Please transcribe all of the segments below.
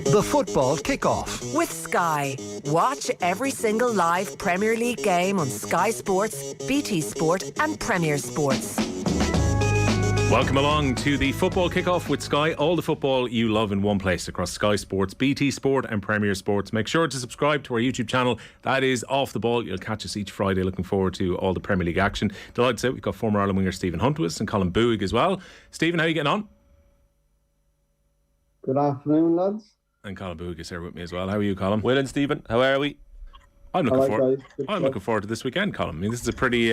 The Football Kickoff. With Sky. Watch every single live Premier League game on Sky Sports, BT Sport and Premier Sports. Welcome along to the Football Kickoff with Sky. All the football you love in one place across Sky Sports, BT Sport and Premier Sports. Make sure to subscribe to our YouTube channel. That is Off the Ball. You'll catch us each Friday. Looking forward to all the Premier League action. Delighted to say we've got former Ireland winger Stephen Hunt with us and Colm Boohig as well. Stephen, how are you getting on? Good afternoon, lads. And Colm Boohig is here with me as well. How are you, Colm? Will and Stephen, how are we? I'm looking forward to this weekend, Colm. I mean, this is a pretty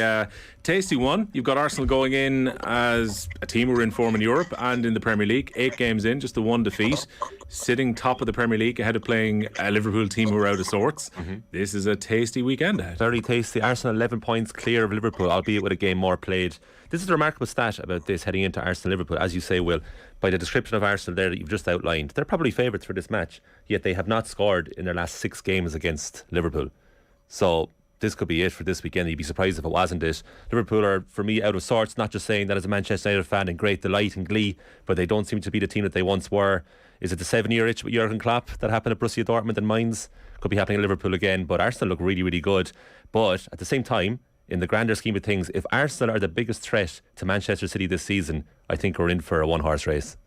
tasty one. You've got Arsenal going in as a team who are in form in Europe and in the Premier League. 8 games in, just the one defeat. Sitting top of the Premier League ahead of playing a Liverpool team who are out of sorts. This is a tasty weekend ahead. Very tasty. Arsenal 11 points clear of Liverpool, albeit with a game more played. This is a remarkable stat about this heading into Arsenal-Liverpool. As you say, Will, by the description of Arsenal there that you've just outlined, they're probably favourites for this match, yet they have not scored in their last 6 games against Liverpool. So this could be it for this weekend. You'd be surprised if it wasn't it. Liverpool are, for me, out of sorts. Not just saying that as a Manchester United fan in great delight and glee, but they don't seem to be the team that they once were. Is it the 7-year itch with Jurgen Klopp that happened at Borussia Dortmund and Mainz? Could be happening at Liverpool again. But Arsenal look really, really good. But at the same time, in the grander scheme of things, if Arsenal are the biggest threat to Manchester City this season, I think we're in for a one-horse race.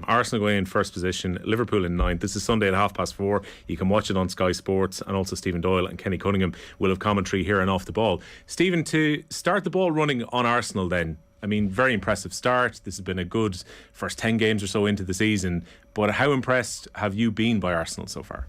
Arsenal going in first position, Liverpool in 9th. This is Sunday at 4:30. You can watch it on Sky Sports, and also Stephen Doyle and Kenny Cunningham will have commentary here and Off the Ball. Stephen, to start the ball running on Arsenal then, I mean, very impressive start. This has been a good first 10 games or so into the season, but how impressed have you been by Arsenal so far?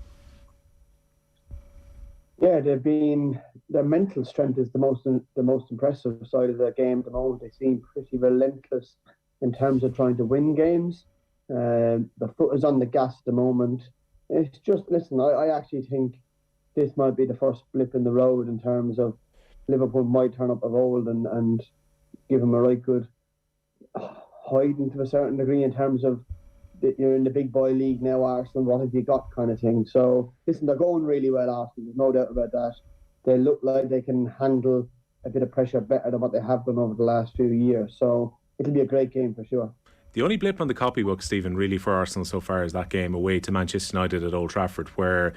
Yeah, their mental strength is the most impressive side of their game at the moment. They seem pretty relentless in terms of trying to win games. The foot is on the gas at the moment. It's just, listen, I actually think this might be the first blip in the road in terms of Liverpool might turn up of old and give them a right good hiding to a certain degree in terms of you're in the big boy league now, Arsenal, what have you got kind of thing. So, listen, they're going really well, Arsenal, there's no doubt about that. They look like they can handle a bit of pressure better than what they have done over the last few years. So, it'll be a great game for sure. The only blip on the copybook, Stephen, really for Arsenal so far is that game away to Manchester United at Old Trafford, where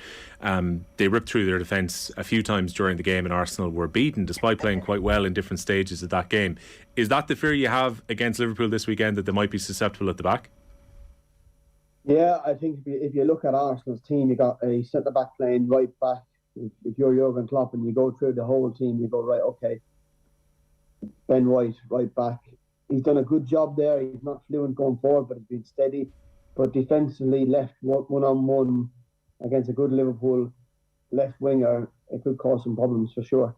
they ripped through their defence a few times during the game and Arsenal were beaten despite playing quite well in different stages of that game. Is that the fear you have against Liverpool this weekend, that they might be susceptible at the back? Yeah, I think if you look at Arsenal's team, you got a centre-back playing right back. If you're Jurgen Klopp and you go through the whole team, you go, right, okay, Ben White, right back. He's done a good job there. He's not fluent going forward, but he's been steady. But defensively, left one-on-one against a good Liverpool left winger, it could cause some problems for sure.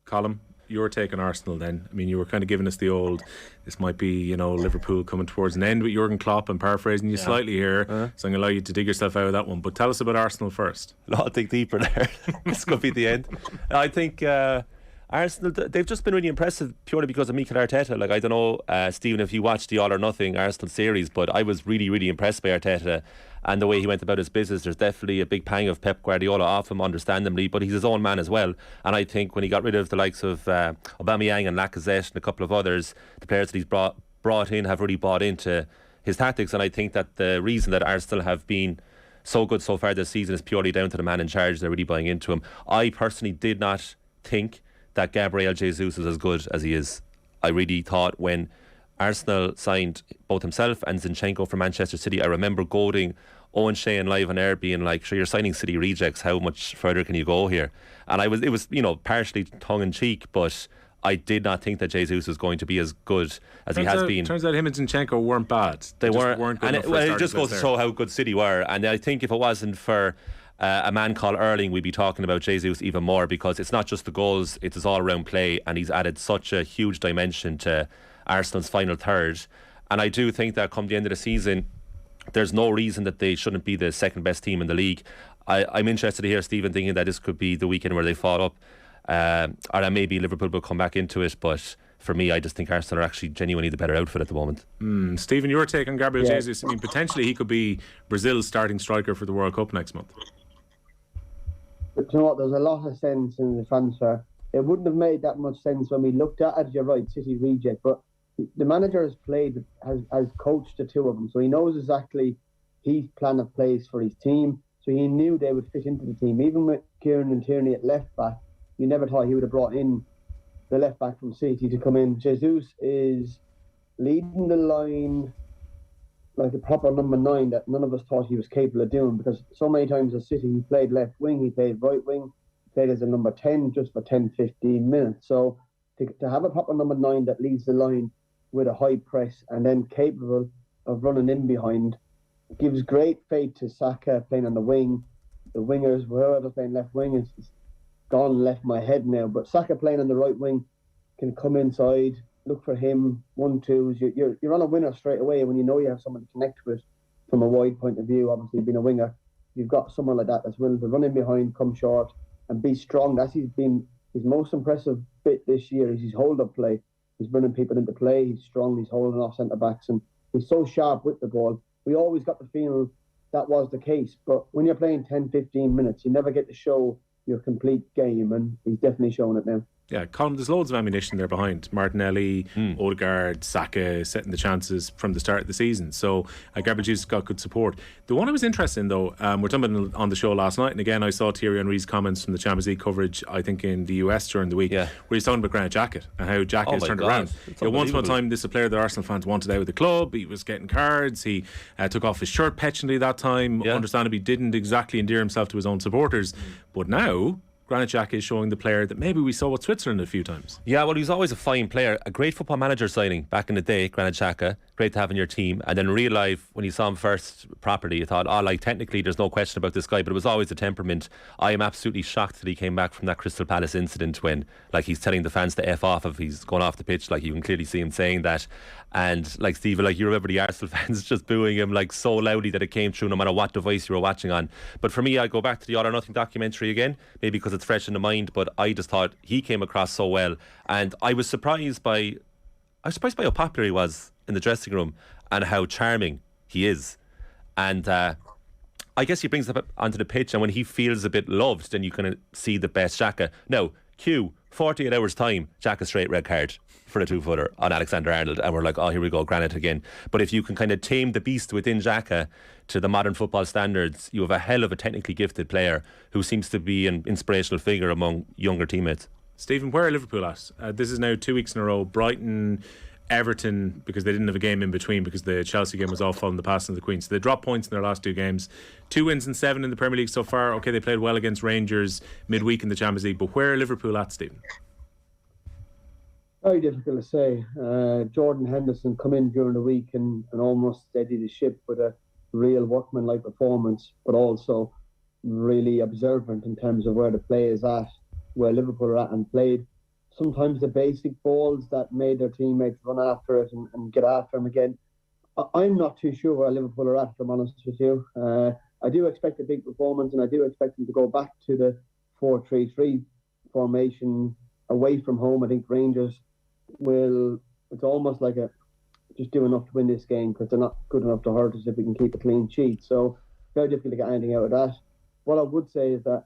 Colm, your take on Arsenal then. I mean, you were kind of giving us the old, this might be, Liverpool coming towards an end with Jurgen Klopp. I'm paraphrasing you slightly here, so I'm going to allow you to dig yourself out of that one. But tell us about Arsenal first. I'll dig deeper there. This could be the end. I think Arsenal, they've just been really impressive purely because of Mikel Arteta. Like, I don't know, Stephen, if you watched the All or Nothing Arsenal series, but I was really, really impressed by Arteta and the way he went about his business. There's definitely a big pang of Pep Guardiola off him, understandably, but he's his own man as well. And I think when he got rid of the likes of Aubameyang and Lacazette and a couple of others, the players that he's brought in have really bought into his tactics. And I think that the reason that Arsenal have been so good so far this season is purely down to the man in charge. They're really buying into him. I personally did not think that Gabriel Jesus is as good as he is. I really thought when Arsenal signed both himself and Zinchenko from Manchester City, I remember goading Owen Shane live on air being like, sure, you're signing City rejects, how much further can you go here? And it was partially tongue-in-cheek, but I did not think that Jesus was going to be as good as he has been. Turns out him and Zinchenko weren't bad. They weren't good, and it just goes to show how good City were. And I think if it wasn't for a man called Erling, we'd be talking about Jesus even more, because it's not just the goals, it's his all-round play, and he's added such a huge dimension to Arsenal's final third. And I do think that come the end of the season, there's no reason that they shouldn't be the second best team in the league. I'm interested to hear Stephen thinking that this could be the weekend where they fought up, or that maybe Liverpool will come back into it, but for me, I just think Arsenal are actually genuinely the better outfit at the moment. Stephen, your take on Gabriel Jesus? I mean, potentially he could be Brazil's starting striker for the World Cup next month. But you know what, there's a lot of sense in the transfer. It wouldn't have made that much sense when we looked at it. You're right, City reject, but the manager has coached the two of them, so he knows exactly his plan of plays for his team. So he knew they would fit into the team. Even with Kieran and Tierney at left back, you never thought he would have brought in the left back from City to come in. Jesus is leading the line like a proper number 9 that none of us thought he was capable of doing, because so many times at City he played left wing, he played right wing, he played as a number 10 just for 10-15 minutes. So to have a proper number 9 that leads the line with a high press and then capable of running in behind gives great faith to Saka playing on the wing. The wingers, whoever playing left wing, is gone and left my head now, but Saka playing on the right wing can come inside, look for him, 1-2s. You're on a winner straight away when you know you have someone to connect with from a wide point of view. Obviously, being a winger, you've got someone like that that's willing to run in behind, come short, and be strong. That's his most impressive bit this year is his hold-up play. He's running people into play. He's strong. He's holding off centre-backs, and he's so sharp with the ball. We always got the feeling that was the case, but when you're playing 10-15 minutes, you never get to show your complete game, and he's definitely showing it now. Yeah, Colm, there's loads of ammunition there behind. Martinelli, Odegaard, Saka setting the chances from the start of the season. So Gabriel Jesus got good support. The one I was interested in, though, we're talking about on the show last night, and again I saw Thierry Henry's comments from the Champions League coverage, I think in the US during the week, where he's talking about Granit Xhaka and how Xhaka has turned around. Once upon a time, this is a player that Arsenal fans wanted out of the club. He was getting cards. He took off his shirt petulantly that time. Understandably, didn't exactly endear himself to his own supporters. But now Granit Xhaka is showing the player that maybe we saw with Switzerland a few times. Yeah, well, he was always a fine player. A great football manager signing back in the day, Granit Xhaka. Great to have in your team. And then real life, when you saw him first properly, you thought, technically there's no question about this guy, but it was always the temperament. I am absolutely shocked that he came back from that Crystal Palace incident when, he's telling the fans to F off if he's going off the pitch. You can clearly see him saying that. And Stephen, you remember the Arsenal fans just booing him so loudly that it came through no matter what device you were watching on. But for me, I go back to the All or Nothing documentary again, maybe because it's fresh in the mind, but I just thought he came across so well. And I was surprised by how popular he was in the dressing room and how charming he is. And I guess he brings it up onto the pitch, and when he feels a bit loved, then you kind of see the best Xhaka. Now, 48 hours time, Xhaka straight red card for a 2-footer on Alexander-Arnold, and we're like, here we go, Granit again. But if you can kind of tame the beast within Xhaka to the modern football standards, you have a hell of a technically gifted player who seems to be an inspirational figure among younger teammates. Stephen, where are Liverpool at? This is now 2 weeks in a row. Brighton, Everton, because they didn't have a game in between because the Chelsea game was all following the passing of the Queen. So they dropped points in their last 2 games. 2 wins and 7 in the Premier League so far. Okay, they played well against Rangers midweek in the Champions League, but where are Liverpool at, Stephen? Very difficult to say. Jordan Henderson come in during the week and almost steadied the ship with a real workman-like performance, but also really observant in terms of where the play is at, where Liverpool are at, and played sometimes the basic balls that made their teammates run after it and get after them again. I'm not too sure where Liverpool are at, if I'm honest with you. I do expect a big performance, and I do expect them to go back to the 4-3-3 formation away from home. I think Rangers it's almost like just do enough to win this game, because they're not good enough to hurt us if we can keep a clean sheet. So very difficult to get anything out of that. What I would say is that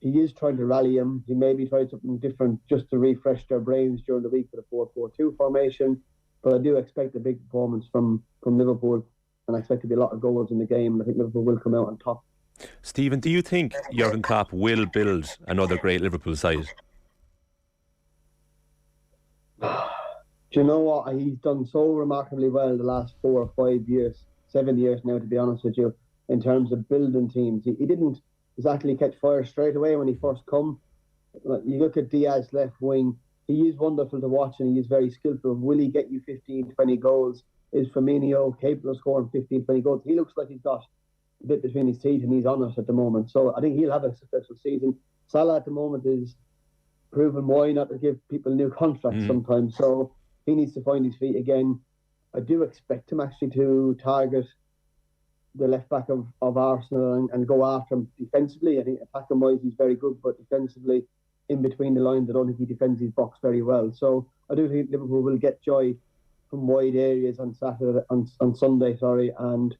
he is trying to rally him. He maybe tried something different just to refresh their brains during the week with a 4-4-2 formation. But I do expect a big performance from Liverpool, and I expect to be a lot of goals in the game. I think Liverpool will come out on top. Stephen, do you think Jurgen Klopp will build another great Liverpool side? Do you know what? He's done so remarkably well the last 4 or 5 years, 7 years now, to be honest with you, in terms of building teams. He didn't exactly catch fire straight away when he first come. You look at Diaz left wing, he is wonderful to watch and he is very skillful. Will he get you 15, 20 goals? Is Firmino capable of scoring 15, 20 goals? He looks like he's got a bit between his teeth and he's on it at the moment. So I think he'll have a successful season. Salah at the moment is proving why not to give people new contracts sometimes. So he needs to find his feet again. I do expect him actually to target the left back of Arsenal and go after him defensively. I think attacking wise he's very good, but defensively in between the lines I don't think he defends his box very well. So I do think Liverpool will get joy from wide areas on Sunday, and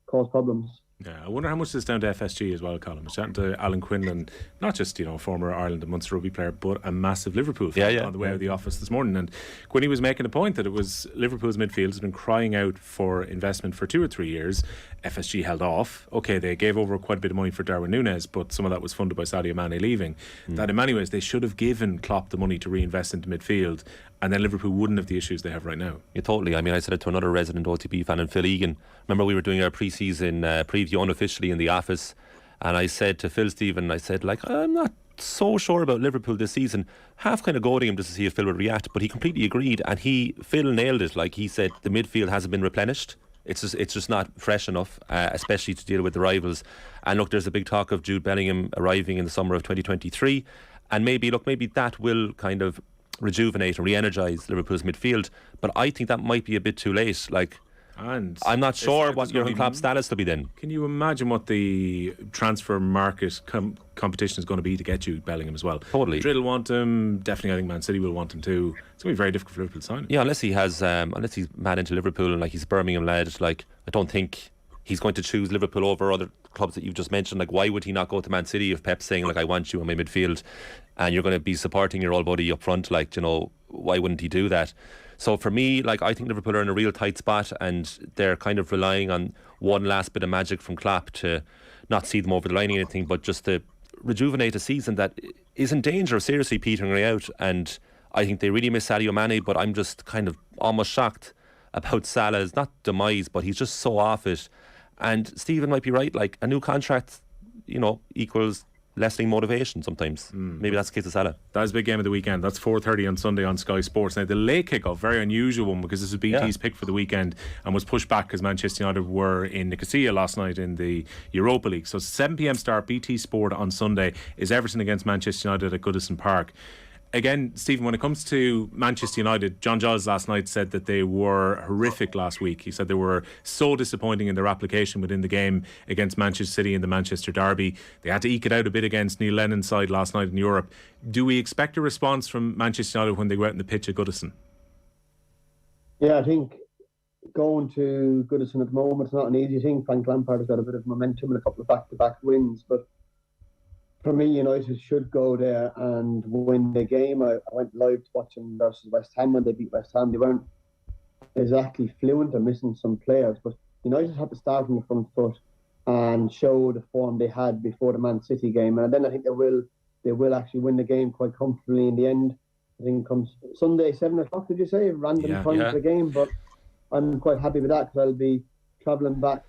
cause problems. Yeah, I wonder how much this is down to FSG as well, Colm. I was chatting to Alan Quinlan, not just former Ireland and Munster rugby player, but a massive Liverpool fan on the way out of the office this morning. And Quinny was making a point that it was Liverpool's midfield has been crying out for investment for 2 or 3 years. FSG held off. Okay, they gave over quite a bit of money for Darwin Núñez, but some of that was funded by Sadio Mane leaving. That in many ways they should have given Klopp the money to reinvest into midfield, and then Liverpool wouldn't have the issues they have right now. Yeah, totally. I mean, I said it to another resident OTB fan, and Phil Egan. Remember, we were doing our pre-season preview unofficially in the office, and I said to Phil Stephen, I said, I'm not so sure about Liverpool this season. Half kind of goading him just to see if Phil would react, but he completely agreed, and Phil nailed it. He said the midfield hasn't been replenished. It's just not fresh enough, especially to deal with the rivals. And look, there's a big talk of Jude Bellingham arriving in the summer of 2023, and maybe that will kind of rejuvenate and re-energise Liverpool's midfield. But I think that might be a bit too late. And I'm not sure what Jurgen Klopp's status will be then. Can you imagine what the transfer market competition is going to be to get you Bellingham as well? Totally. Madrid will want him. Definitely, I think Man City will want him too. It's going to be very difficult for Liverpool to sign him. Yeah, unless he's mad into Liverpool and he's a Birmingham lad. I don't think he's going to choose Liverpool over other clubs that you've just mentioned. Why would he not go to Man City if Pep's saying I want you in my midfield, and you're going to be supporting your old buddy up front? Why wouldn't he do that? So for me, I think Liverpool are in a real tight spot, and they're kind of relying on one last bit of magic from Klopp to not see them over the line or anything, but just to rejuvenate a season that is in danger of seriously petering out. And I think they really miss Sadio Mane, but I'm just kind of almost shocked about Salah's, not demise, but he's just so off it. And Stephen might be right, a new contract, equals lessening motivation sometimes. Maybe that's the case of Salah. That is a big game of the weekend. That's 4:30 on Sunday on Sky Sports. Now the late kickoff, very unusual one, because this was BT's pick for the weekend and was pushed back because Manchester United were in Nicosia last night in the Europa League. So 7pm start, BT Sport on Sunday is Everton against Manchester United at Goodison Park. Again, Stephen, when it comes to Manchester United, John Giles last night said that they were horrific last week. He said they were so disappointing in their application within the game against Manchester City in the Manchester Derby. They had to eke it out a bit against Neil Lennon's side last night in Europe. Do we expect a response from Manchester United when they go out in the pitch at Goodison? Yeah, I think going to Goodison at the moment is not an easy thing. Frank Lampard has got a bit of momentum and a couple of back-to-back wins, but for me, United should go there and win the game. I went live to watch them versus West Ham when they beat West Ham. They weren't exactly fluent. They're missing some players, but United had to start from the front foot and show the form they had before the Man City game. And then I think they will actually win the game quite comfortably in the end. I think it comes Sunday, 7 o'clock, did you say? Random time for the game, but I'm quite happy with that because I'll be travelling back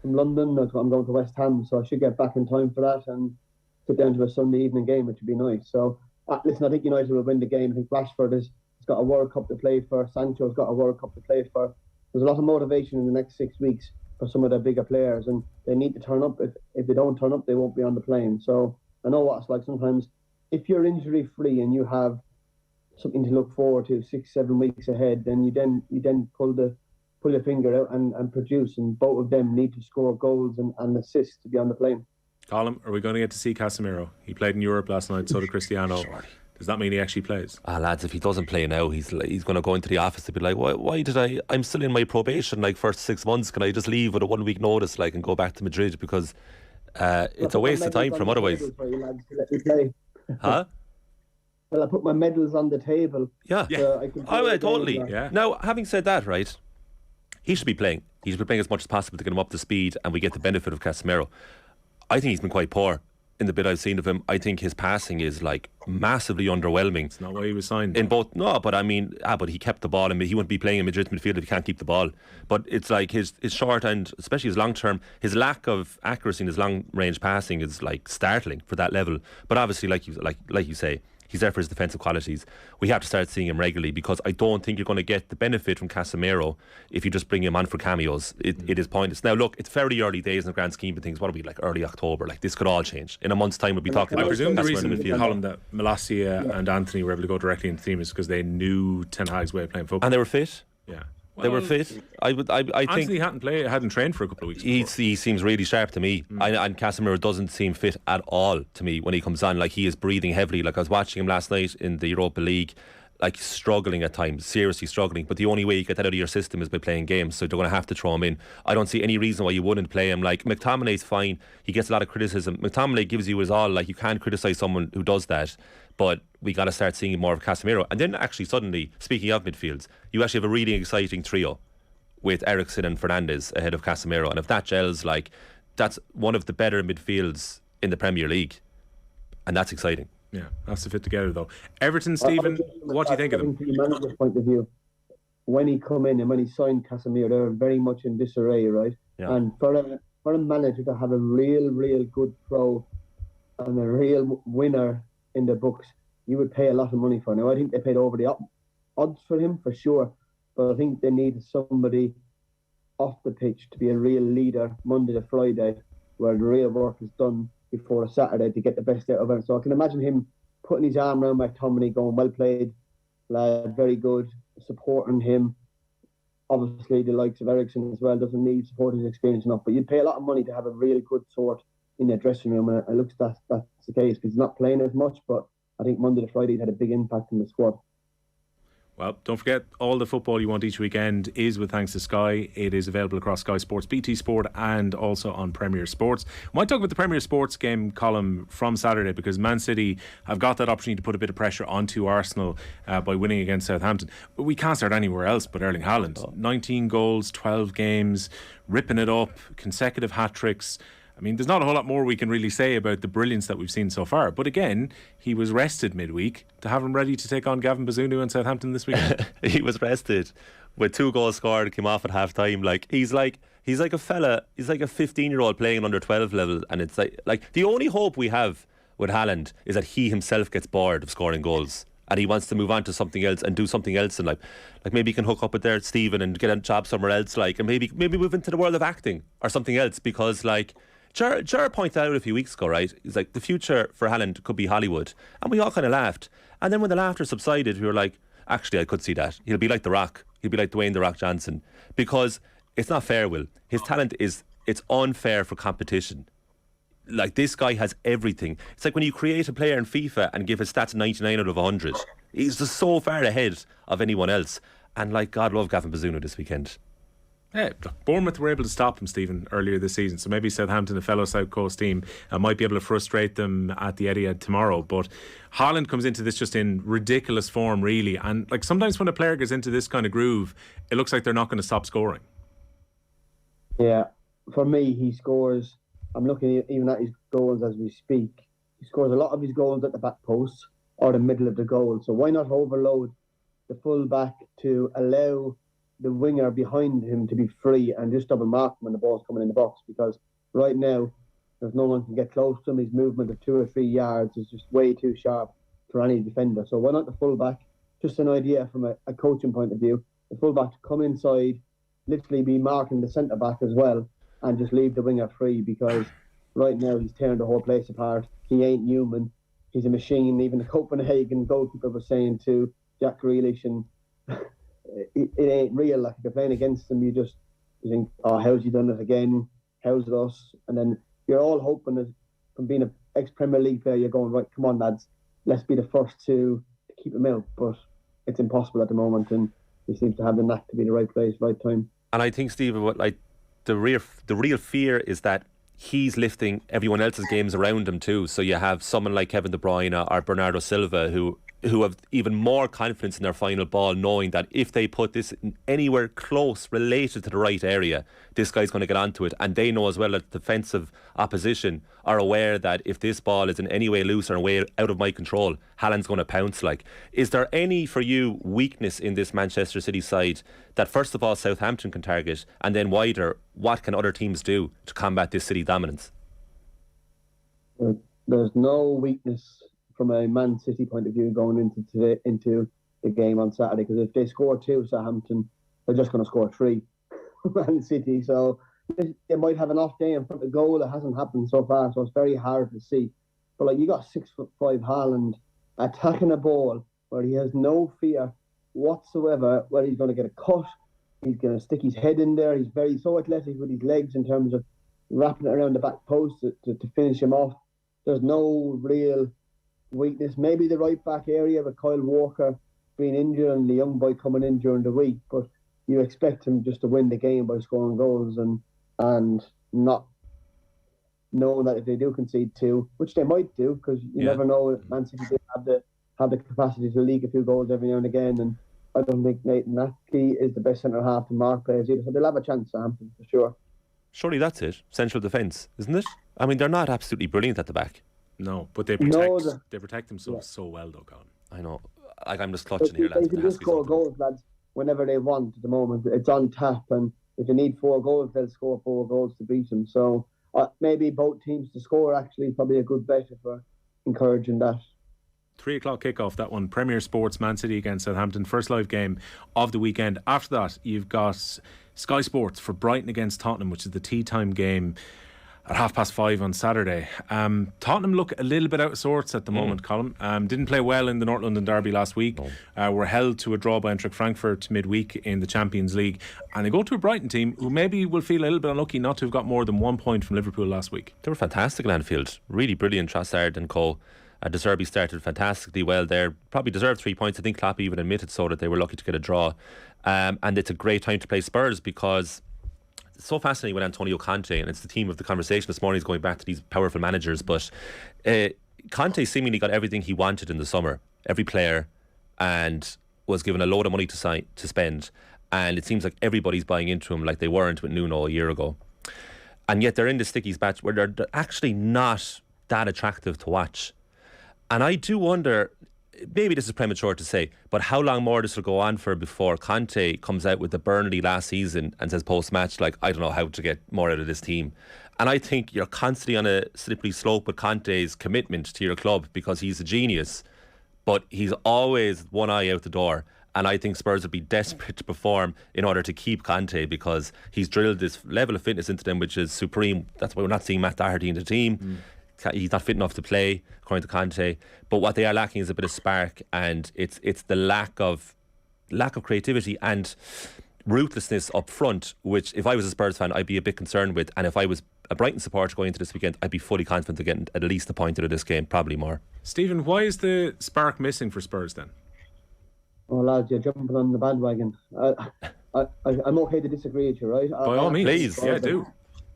from London. I'm going to West Ham, so I should get back in time for that and sit down to a Sunday evening game, which would be nice. So, listen, I think United will win the game. I think Rashford has got a World Cup to play for. Sancho's got a World Cup to play for. There's a lot of motivation in the next 6 weeks for some of their bigger players, and they need to turn up. If they don't turn up, they won't be on the plane. So I know what it's like sometimes. If you're injury free and you have something to look forward to 6-7 weeks ahead, then you then pull your finger out and produce. And both of them need to score goals and assists to be on the plane. Colm, are we going to get to see Casemiro? He played in Europe last night, so did Cristiano. Surely. Does that mean he actually plays? Lads, if he doesn't play now, he's going to go into the office to be like, why did I'm still in my probation for 6 months, can I just leave with a 1 week notice and go back to Madrid, because it's a waste of time for him otherwise. Huh? Well, I put my medals on the table. Yeah. Totally. Yeah. Now, having said that, right, he should be playing. He should be playing as much as possible to get him up to speed, and we get the benefit of Casemiro. I think he's been quite poor in the bit I've seen of him. I think his passing is massively underwhelming. It's not why he was signed. In both, no, but I mean, but he kept the ball, and he wouldn't be playing in Madrid's midfield if he can't keep the ball. But it's his short and especially his long term, his lack of accuracy in his long range passing is startling for that level. But obviously, like you say, he's there for his defensive qualities. We have to start seeing him regularly, because I don't think you're going to get the benefit from Casemiro if you just bring him on for cameos. It is pointless. Now, look, it's very early days in the grand scheme of things. What are we, early October? This could all change. In a month's time, we'll be talking about. I presume the reason, midfield. Colm, that Malacia and Anthony were able to go directly into the team is because they knew Ten Hag's way of playing football. And they were fit. Yeah. They were fit. I Anthony think hadn't trained for a couple of weeks. He seems really sharp to me, and Casemiro doesn't seem fit at all to me when he comes on. He is breathing heavily. I was watching him last night in the Europa League. like struggling at times, seriously struggling. But the only way you get that out of your system is by playing games. So they're going to have to throw him in. I don't see any reason why you wouldn't play him. Like, McTominay's fine. He gets a lot of criticism. McTominay gives you his all. Like, you can't criticise someone who does that. But we got to start seeing more of Casemiro. And then actually suddenly, speaking of midfields, you actually have a really exciting trio with Eriksen and Fernandes ahead of Casemiro. And if that gels, like, that's one of the better midfields in the Premier League. And that's exciting. Yeah, has to fit together though. Everton, Stephen, what do you think of them? From the manager's point of view, when he come in and when he signed Casemiro, they were very much in disarray, right? Yeah. And for a manager to have a real good pro and a real winner in the books, you would pay a lot of money for. Now, I think they paid over the odds for him for sure, but I think they needed somebody off the pitch to be a real leader Monday to Friday, where the real work is done before a Saturday to get the best out of him. So I can imagine him putting his arm around McTominay, going, well played, lad, very good, supporting him. Obviously, the likes of Eriksen as well doesn't need supporting experience enough, but you'd pay a lot of money to have a really good sort in the dressing room, and it looks that's the case because he's not playing as much, but I think Monday to Friday had a big impact in the squad. Well, don't forget, all the football you want each weekend is with thanks to Sky. It is available across Sky Sports, BT Sport, and also on Premier Sports. We might talk about the Premier Sports game column from Saturday, because Man City have got that opportunity to put a bit of pressure onto Arsenal by winning against Southampton. But we can't start anywhere else but Erling Haaland. 19 goals, 12 games, ripping it up, consecutive hat-tricks. I mean, there's not a whole lot more we can really say about the brilliance that we've seen so far. But again, he was rested midweek to have him ready to take on Gavin Bazunu and Southampton this weekend. He was rested with 2 goals scored, came off at half time. Like, he's like a 15-year-old playing under 12 level, and it's like the only hope we have with Haaland is that he himself gets bored of scoring goals and he wants to move on to something else and do something else in life. Like, maybe he can hook up with Stephen and get a job somewhere else, like, and maybe move into the world of acting or something else, because like Ger pointed out a few weeks ago, right? He's like, the future for Haaland could be Hollywood. And we all kind of laughed. And then when the laughter subsided, we were like, actually, I could see that. He'll be like The Rock. He'll be like Dwayne The Rock Johnson. Because it's not fair, Will. His talent it's unfair for competition. Like, this guy has everything. It's like when you create a player in FIFA and give his stats 99 out of 100. He's just so far ahead of anyone else. And like, God love Gavin Bazunu this weekend. Yeah, Bournemouth were able to stop them, Stephen, earlier this season. So maybe Southampton, a fellow South Coast team, might be able to frustrate them at the Etihad tomorrow. But Haaland comes into this just in ridiculous form, really. And like, sometimes when a player gets into this kind of groove, it looks like they're not going to stop scoring. Yeah, for me, he scores. I'm looking even at his goals as we speak. He scores a lot of his goals at the back post or the middle of the goal. So why not overload the full back to allow the winger behind him to be free and just double mark him when the ball's coming in the box? Because right now, there's no one can get close to him. His movement of 2 or 3 yards is just way too sharp for any defender. So why not the full back? Just an idea from a coaching point of view. The full back to come inside, literally be marking the centre back as well, and just leave the winger free, because right now he's tearing the whole place apart. He ain't human. He's a machine. Even the Copenhagen goalkeeper was saying to Jack Grealish, and it ain't real. Like, if you're playing against him, you think, oh, how's he done it again? How's it us? And then you're all hoping that from being an ex-Premier League player, you're going, right, come on, lads, let's be the first to keep him out. But it's impossible at the moment, and he seems to have the knack to be in the right place, right time. And I think, Stephen, what like the real fear is that he's lifting everyone else's games around him too. So you have someone like Kevin De Bruyne or Bernardo Silva who have even more confidence in their final ball, knowing that if they put this anywhere close related to the right area, this guy's going to get onto it. And they know as well that defensive opposition are aware that if this ball is in any way loose or way out of my control, Haaland's going to pounce. Like, is there any, for you, weakness in this Manchester City side that first of all Southampton can target, and then wider, what can other teams do to combat this City dominance? There's no weakness from a Man City point of view going into the game on Saturday, because if they score 2, Southampton, they're just going to score 3, Man City. So they might have an off day in front of goal. It hasn't happened so far, so it's very hard to see. But like, you got 6'5" Haaland attacking a ball where he has no fear whatsoever whether he's going to get a cut, he's going to stick his head in there. He's very so athletic with his legs in terms of wrapping it around the back post to finish him off. There's no real weakness. Maybe the right back area with Kyle Walker being injured and the young boy coming in during the week, but you expect him just to win the game by scoring goals and not knowing that if they do concede two, which they might do, because you never know if Man City did have the capacity to leak a few goals every now and again, and I don't think Nathan Aké is the best centre half to mark players either, so they'll have a chance, Southampton, for sure. Surely that's it. Central defence, isn't it? I mean, they're not absolutely brilliant at the back. No, but they protect themselves so well, though, Colin. I know. Like, I'm just clutching here, lads. They can just score goals, lads, whenever they want at the moment. It's on tap, and if they need 4 goals, they'll score 4 goals to beat them. So maybe both teams to score, actually, probably a good bet for encouraging that. 3 o'clock kickoff, that one. Premier Sports, Man City against Southampton. First live game of the weekend. After that, you've got Sky Sports for Brighton against Tottenham, which is the tea time game at 5:30 on Saturday. Tottenham look a little bit out of sorts at the moment, Colin. Didn't play well in the North London derby last week. Were held to a draw by Eintracht Frankfurt midweek in the Champions League. And they go to a Brighton team who maybe will feel a little bit unlucky not to have got more than 1 point from Liverpool last week. They were fantastic at Anfield. Really brilliant. Trossard and co. De Zerbi started fantastically well there. Probably deserved 3 points. I think Klopp even admitted so that they were lucky to get a draw. And it's a great time to play Spurs because it's so fascinating with Antonio Conte, and it's the theme of the conversation this morning is going back to these powerful managers. But Conte seemingly got everything he wanted in the summer, every player, and was given a load of money to spend. And it seems like everybody's buying into him like they weren't with Nuno a year ago. And yet they're in the stickies batch where they're actually not that attractive to watch. And I do wonder, maybe this is premature to say, but how long more this will go on for before Conte comes out with the Burnley last season and says post-match, like, I don't know how to get more out of this team. And I think you're constantly on a slippery slope with Conte's commitment to your club because he's a genius, but he's always one eye out the door. And I think Spurs would be desperate to perform in order to keep Conte because he's drilled this level of fitness into them, which is supreme. That's why we're not seeing Matt Doherty in the team. He's not fit enough to play, according to Conte. But what they are lacking is a bit of spark, and it's the lack of creativity and ruthlessness up front, which if I was a Spurs fan, I'd be a bit concerned with. And if I was a Brighton supporter going into this weekend, I'd be fully confident of getting at least a point out of this game, probably more. Stephen, why is the spark missing for Spurs then? Oh, lads, you're jumping on the bandwagon. I'm okay to disagree with you, right? By all means, please, do.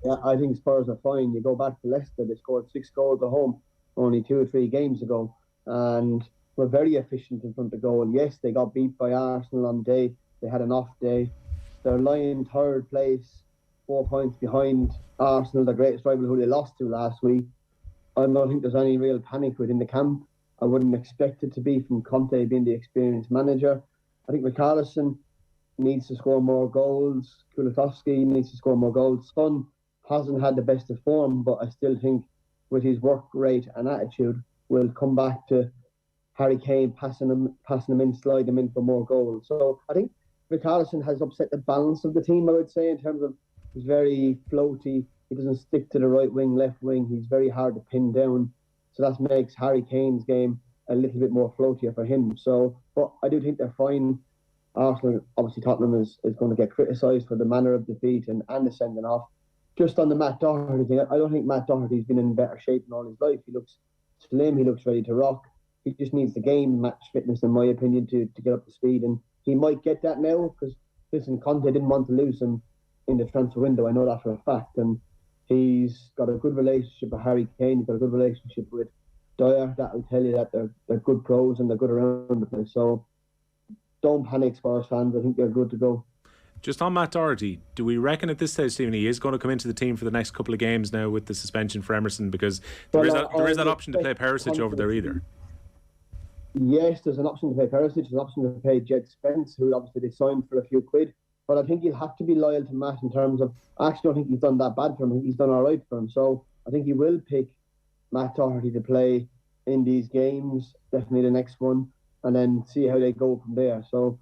Yeah, I think Spurs are fine. You go back to Leicester, they scored 6 goals at home only 2 or 3 games ago, and were very efficient in front of goal. Yes, they got beat by Arsenal on the day. They had an off day. They're lying 3rd place, 4 points behind Arsenal, the greatest rival who they lost to last week. I don't think there's any real panic within the camp. I wouldn't expect it to be from Conte being the experienced manager. I think Richarlison needs to score more goals. Kulusevski needs to score more goals. Son hasn't had the best of form, but I still think with his work rate and attitude, will come back to Harry Kane passing him in, slide him in for more goals. So I think Richarlison has upset the balance of the team, I would say, in terms of he's very floaty. He doesn't stick to the right wing, left wing. He's very hard to pin down. So that makes Harry Kane's game a little bit more floatier for him. So, but I do think they're fine. Arsenal, obviously Tottenham is going to get criticised for the manner of defeat and the sending off. Just on the Matt Doherty thing, I don't think Matt Doherty's been in better shape in all his life. He looks slim, he looks ready to rock. He just needs the game match fitness, in my opinion, to get up to speed. And he might get that now because, listen, Conte didn't want to lose him in the transfer window. I know that for a fact. And he's got a good relationship with Harry Kane. He's got a good relationship with Dyer. That will tell you that they're good pros and they're good around the place. So don't panic, Spurs fans. I think they're good to go. Just on Matt Doherty, do we reckon at this stage, Stephen, he is going to come into the team for the next couple of games now with the suspension for Emerson? Because there is that option to play Perisic over there either. Yes, there's an option to pay Perisic, there's an option to pay Jed Spence, who obviously they signed for a few quid. But I think he'll have to be loyal to Matt in terms of, I actually don't think he's done that bad for him. I think he's done all right for him. So I think he will pick Matt Doherty to play in these games, definitely the next one, and then see how they go from there. So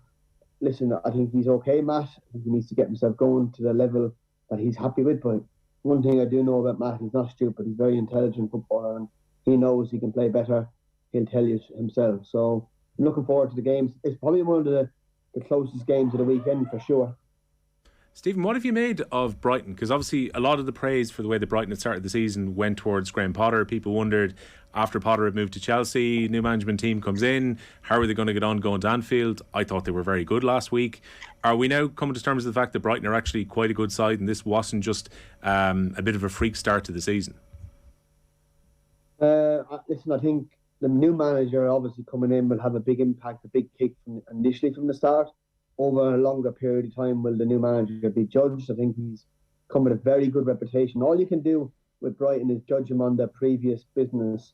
listen, I think he's okay, Matt. I think he needs to get himself going to the level that he's happy with. But one thing I do know about Matt, he's not stupid. He's a very intelligent footballer, and he knows he can play better. He'll tell you himself. So I'm looking forward to the games. It's probably one of the closest games of the weekend for sure. Stephen, what have you made of Brighton? Because obviously a lot of the praise for the way that Brighton had started the season went towards Graham Potter. People wondered, after Potter had moved to Chelsea, new management team comes in, how are they going to get on going to Anfield? I thought they were very good last week. Are we now coming to terms with the fact that Brighton are actually quite a good side and this wasn't just a bit of a freak start to the season? Listen, I think the new manager obviously coming in will have a big impact, a big kick initially from the start. Over a longer period of time, will the new manager be judged? I think he's come with a very good reputation. All you can do with Brighton is judge him on their previous business.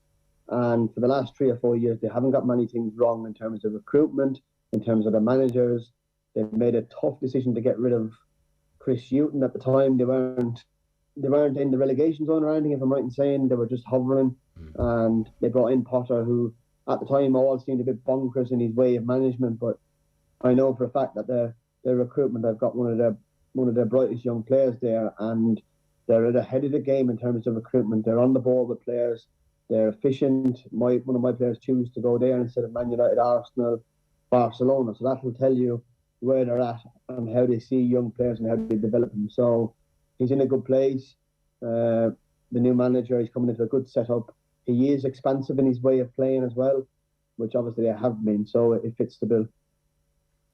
And for the last 3 or 4 years, they haven't got many things wrong in terms of recruitment, in terms of the managers. They've made a tough decision to get rid of Chris Hughton at the time. They weren't in the relegation zone or anything, if I'm right in saying. They were just hovering. And they brought in Potter, who at the time all seemed a bit bonkers in his way of management, but I know for a fact that their recruitment, they've got one of their brightest young players there, and they're at the head of the game in terms of recruitment. They're on the ball with players. They're efficient. One of my players choose to go there instead of Man United, Arsenal, Barcelona. So that will tell you where they're at and how they see young players and how they develop them. So he's in a good place. The new manager, he's coming into a good setup. He is expansive in his way of playing as well, which obviously they have been. So it fits the bill.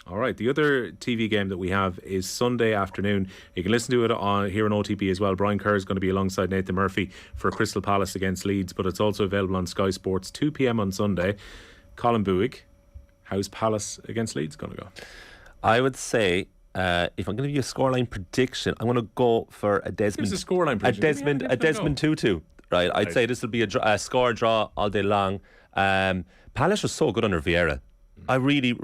All right, the other TV game that we have is Sunday afternoon. You can listen to it here on OTB as well. Brian Kerr is going to be alongside Nathan Murphy for Crystal Palace against Leeds, but it's also available on Sky Sports, 2 p.m. on Sunday. Colm Boohig, how's Palace against Leeds going to go? I would say, if I'm going to give you a scoreline prediction, I'm going to go for a Desmond. Give us a scoreline prediction. A Desmond 2-2. Right, I'd say this will be a score draw all day long. Palace was so good under Vieira. I really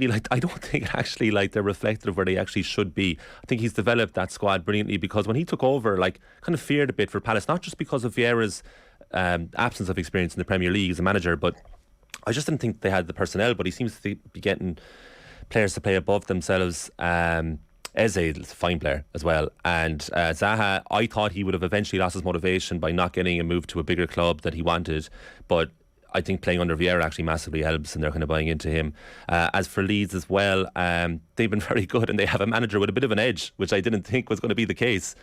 like. I don't think actually like they're reflective of where they actually should be. I think he's developed that squad brilliantly, because when he took over, like, kind of feared a bit for Palace, not just because of Vieira's absence of experience in the Premier League as a manager, but I just didn't think they had the personnel. But he seems to be getting players to play above themselves. Eze is a fine player as well, and Zaha, I thought he would have eventually lost his motivation by not getting a move to a bigger club that he wanted, but I think playing under Vieira actually massively helps, and they're kind of buying into him. As for Leeds as well, they've been very good, and they have a manager with a bit of an edge, which I didn't think was going to be the case,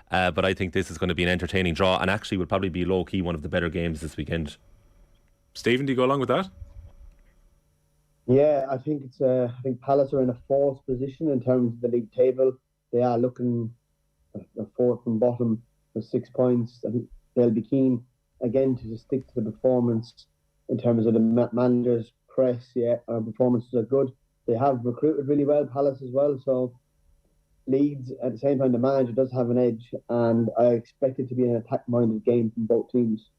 but I think this is going to be an entertaining draw, and actually will probably be low-key one of the better games this weekend. Stephen, do you go along with that? Yeah, I think Palace are in a false position in terms of the league table. They are looking a fourth from bottom with 6 points. I think they'll be keen again to just stick to the performance in terms of the manager's press. Yeah, our performances are good. They have recruited really well, Palace as well. So Leeds, at the same time, the manager does have an edge, and I expect it to be an attack-minded game from both teams.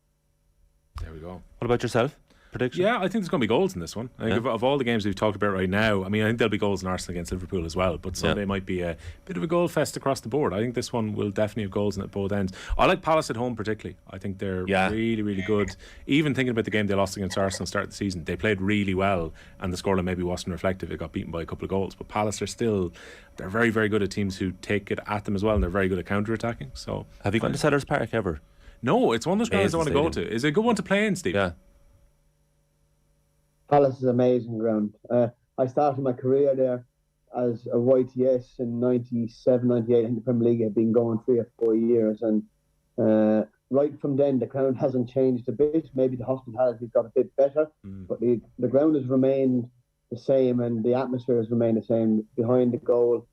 There we go. What about yourself? Prediction? Yeah, I think there's going to be goals in this one. I think of all the games we've talked about right now, I mean, I think there'll be goals in Arsenal against Liverpool as well, but Sunday might be a bit of a goal fest across the board. I think this one will definitely have goals in at both ends. I like Palace at home particularly. I think they're really, really good. Even thinking about the game they lost against Arsenal at the start of the season, they played really well, and the scoreline maybe wasn't reflective. They got beaten by a couple of goals, but Palace are they're very, very good at teams who take it at them as well, and they're very good at counter-attacking. So, have you gone to Sellers Park ever? No, it's one of those grounds I want to go to. Is it a good one to play in, Steve? Yeah. Palace is an amazing ground. I started my career there as a YTS in 97, 98. I think the Premier League had been going 3 or 4 years. And right from then, the ground hasn't changed a bit. Maybe the hospitality's got a bit better. But the ground has remained the same, and the atmosphere has remained the same. Behind the goal,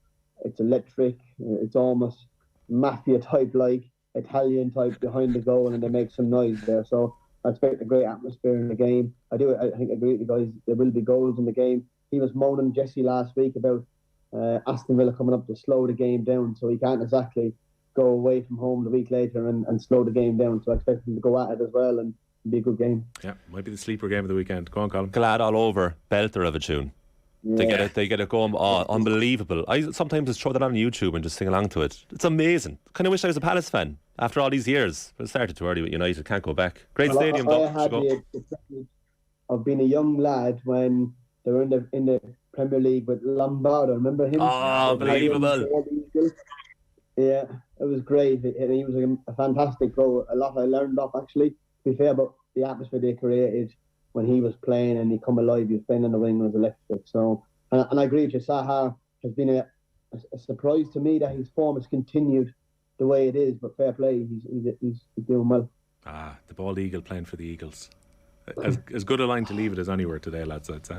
it's electric. It's almost mafia-type, like Italian-type behind the goal, and they make some noise there. So I expect a great atmosphere in the game. I think I agree with you guys. There will be goals in the game. He was moaning, Jesse, last week about Aston Villa coming up to slow the game down, so he can't exactly go away from home the week later and slow the game down. So I expect him to go at it as well and be a good game. Yeah, might be the sleeper game of the weekend. Go on, Colin. Glad all over, belter of a tune. Yeah. They get it going. Oh, unbelievable. I sometimes just throw that on YouTube and just sing along to it. It's amazing. Kind of wish I was a Palace fan after all these years. But it started too early with United. Can't go back. Great stadium though. I had I've been a young lad when they were in the Premier League with Lombardo. Remember him? Oh, unbelievable. Yeah, it was great. He was a fantastic goal. A lot I learned off, actually, to be fair, but the atmosphere they created when he was playing and he come alive, he was playing on the wing, was electric. So, and I agree with you, Zaha has been a surprise to me that his form has continued the way it is. But fair play, he's doing well. The bald eagle playing for the Eagles. As good a line to leave it as anywhere today, lads, I'd say.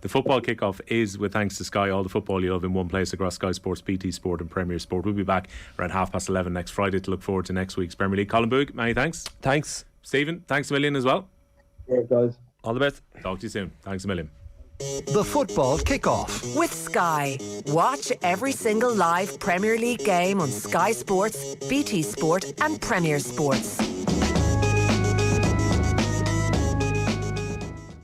The football kickoff is with thanks to Sky. All the football you love in one place across Sky Sports, BT Sport and Premier Sport. We'll be back around 11:30 next Friday to look forward to next week's Premier League. Colm Boohig, many thanks. Thanks. Stephen, thanks a million as well. Yeah, guys. All the best. Talk to you soon. Thanks a million. The football kickoff. With Sky. Watch every single live Premier League game on Sky Sports, BT Sport and Premier Sports.